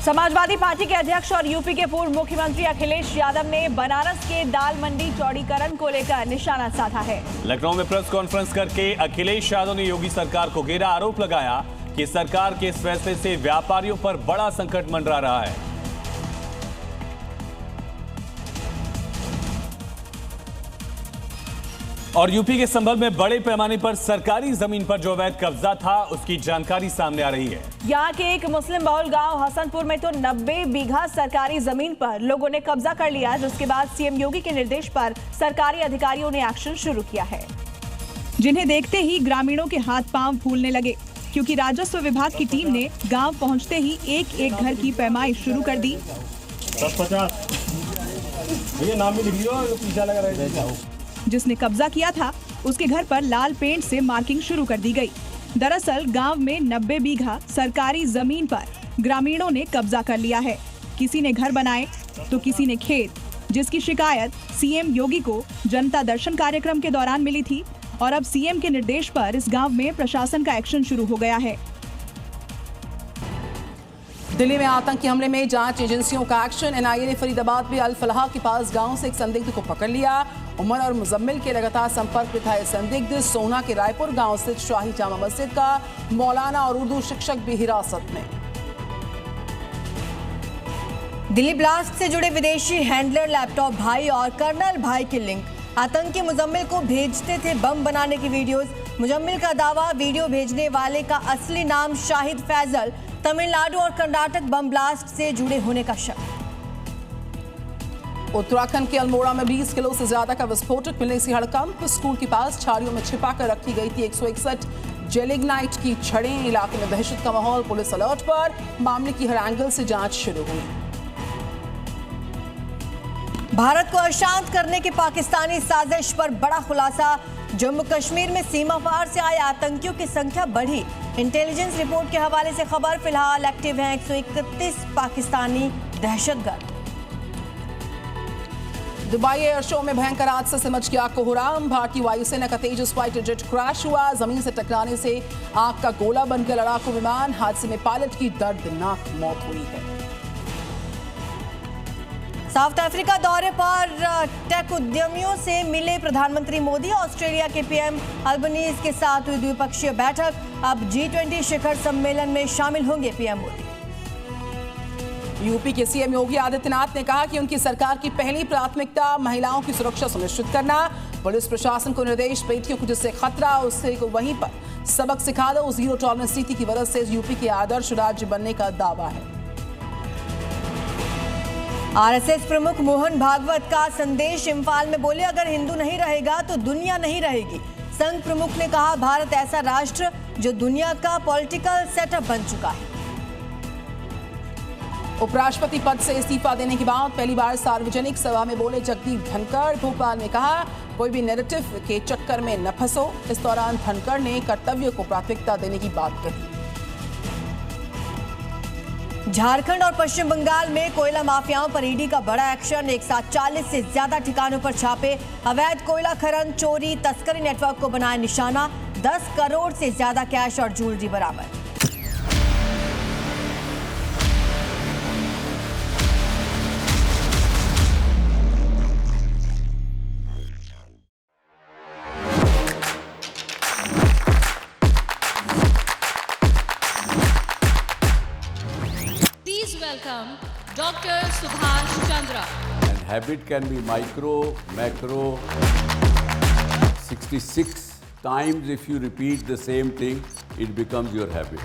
Samajwadi party के अध्यक्ष और यूपी के पूर्व मुख्यमंत्री अखिलेश यादव ने बनारस के दाल मंडी चौड़ीकरण को लेकर निशाना साधा है। लखनऊ में प्रेस कॉन्फ्रेंस करके अखिलेश यादव ने योगी सरकार को घेरा, आरोप लगाया कि सरकार के इस फैसले से व्यापारियों पर बड़ा संकट मंडरा रहा है। और यूपी के संभल में बड़े पैमाने पर सरकारी जमीन पर जो अवैध कब्जा था उसकी जानकारी सामने आ रही है। यहाँ के एक मुस्लिम बहुल गांव हसनपुर में तो 90 बीघा सरकारी जमीन पर लोगों ने कब्जा कर लिया, जिसके बाद सीएम योगी के निर्देश पर सरकारी अधिकारियों ने एक्शन शुरू किया है, जिन्हें देखते ही ग्रामीणों के हाथ पांव फूलने लगे, क्योंकि राजस्व विभाग की टीम ने गांव पहुंचते ही एक एक घर की पैमाइश शुरू कर दी। 10-50 ये नाम भी लिख लियो, पीछा लगा रहे। जिसने कब्जा किया था उसके घर पर लाल पेंट से मार्किंग शुरू कर दी गई। दरअसल गांव में 90 बीघा सरकारी जमीन पर ग्रामीणों ने कब्जा कर लिया है। किसी ने घर बनाए तो किसी ने खेत, जिसकी शिकायत सीएम योगी को जनता दर्शन कार्यक्रम के दौरान मिली थी और अब सीएम के निर्देश पर इस गांव में प्रशासन का एक्शन शुरू हो गया है। दिल्ली में आतंकी हमले में जांच एजेंसियों का एक्शन। एनआईए ने फरीदाबाद में अल फलाह के पास गांव से एक संदिग्ध को पकड़ लिया। उमर और मुजम्मिल के लगातार संपर्क में था यह संदिग्ध। सोना के रायपुर गांव स्थित शाही जामा मस्जिद का मौलाना और उर्दू शिक्षक भी हिरासत में। दिल्ली ब्लास्ट से जुड़े विदेशी हैंडलर लैपटॉप भाई और कर्नल भाई के लिंक। आतंकी मुजम्मिल को भेजते थे बम बनाने की वीडियोस। मुजम्मिल का दावा, वीडियो भेजने वाले का असली नाम शाहिद फैजल, तमिलनाडु और कर्नाटक बम ब्लास्ट से जुड़े होने का शक। उत्तराखंड के अल्मोड़ा में 20 किलो से ज्यादा का विस्फोटक मिलने से हड़कंप। स्कूल के पास छाड़ियों में छिपा कर रखी गई थी 161 जेलिग्नाइट की छड़ें। इलाके में दहशत का माहौल, पुलिस अलर्ट पर। मामले की हर एंगल से जांच शुरू हुई। भारत को अशांत करने की पाकिस्तानी साजिश पर बड़ा खुलासा। जम्मू कश्मीर में सीमा पार से आए आतंकियों की संख्या बढ़ी। इंटेलिजेंस रिपोर्ट के हवाले से खबर। फिलहाल एक्टिव हैं 131 पाकिस्तानी दहशतगर्द। दुबई एयर शो में भयंकर हादसे से मच गया कोहराम। भारतीय वायुसेना का तेजस फाइटर जेट क्रैश हुआ। जमीन से टकराने से आग का गोला बनकर लड़ाकू विमान। हादसे में पायलट की दर्दनाक मौत हुई है। साउथ अफ्रीका दौरे पर टेक उद्यमियों से मिले प्रधानमंत्री मोदी। ऑस्ट्रेलिया के पीएम अल्बनीज के साथ हुई द्विपक्षीय बैठक। अब G20 शिखर सम्मेलन में शामिल होंगे पीएम मोदी। यूपी के सीएम योगी आदित्यनाथ ने कहा कि उनकी सरकार की पहली प्राथमिकता महिलाओं की सुरक्षा सुनिश्चित करना। पुलिस प्रशासन को निर्देश, बेटियों को जिससे खतरा उससे को वहीं पर सबक सिखा दो। जीरो टॉलरेंस नीति की वजह से यूपी के आदर्श राज्य बनने का दावा है। आरएसएस प्रमुख मोहन भागवत का संदेश। इम्फाल में बोले, अगर हिंदू नहीं रहेगा तो दुनिया नहीं रहेगी। संघ प्रमुख ने कहा, भारत ऐसा राष्ट्र जो दुनिया का पॉलिटिकल सेटअप बन चुका है। उपराष्ट्रपति पद से इस्तीफा देने के बाद पहली बार सार्वजनिक सभा में बोले जगदीप धनखड़। भोपाल में कहा, कोई भी नैरेटिव के चक्कर में न फंसो। इस दौरान धनखड़ ने कर्तव्य को प्राथमिकता देने की बात कही। झारखंड और पश्चिम बंगाल में कोयला माफियाओं पर ईडी का बड़ा एक्शन। एक साथ 40 से ज्यादा ठिकानों पर छापे। अवैध कोयला खनन, चोरी, तस्करी नेटवर्क को बनाया निशाना। 10 करोड़ से ज्यादा कैश और ज्वेलरी बरामद। Welcome Dr. Subhash Chandra. And habit can be micro, macro, 66 times if you repeat the same thing, it becomes your habit.